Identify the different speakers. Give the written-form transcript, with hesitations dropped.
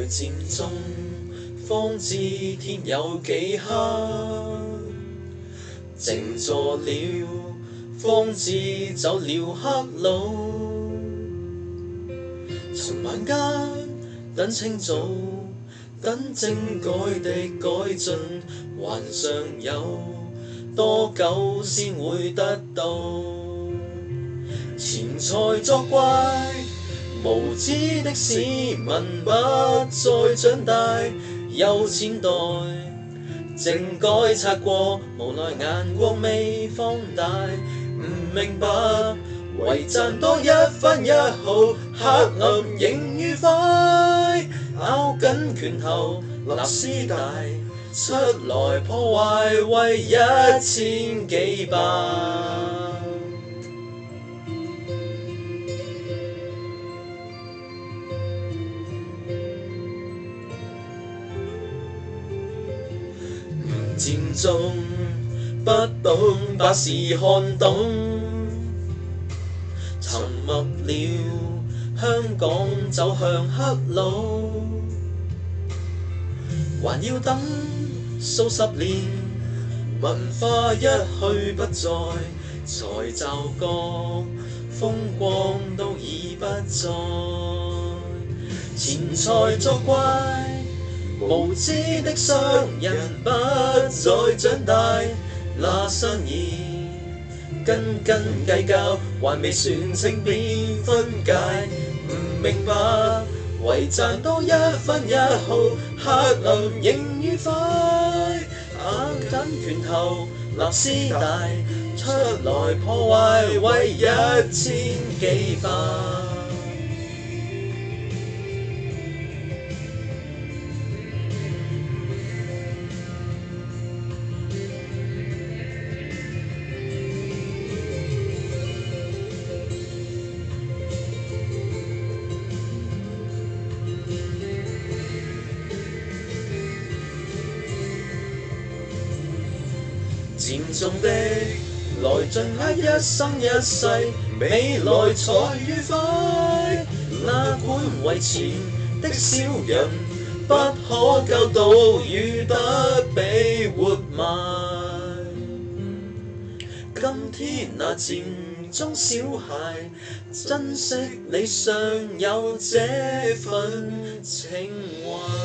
Speaker 1: 漸中，方知天有幾黑。靜坐了，方知走了黑路。從晚間等清早，等政改的改進，還尚有多久先會得到？錢財作怪，無知的市民不再長大，有錢袋政改擦過，無奈眼光未放大，唔明白為賺多一分一毫，黑暗仍愉快，咬緊拳頭立絲帶，出來破壞為1000幾百。漸中不懂把事看懂，沉默了，香港走向黑路，還要等數十年，文化一去不再，才驟覺風光都已不在，錢財作怪，無知的商人不再長大，那生意斤斤計較，還未算清便分解，唔明白為賺多一分一毫，黑暗仍愉快，握緊拳頭立絲帶，出來破壞為1000幾百。漸中的來盡握一生一世，未來才愉快。哪管為錢的小人，不可教導與不被活埋。今天那漸中小孩，珍惜理想有這份情懷。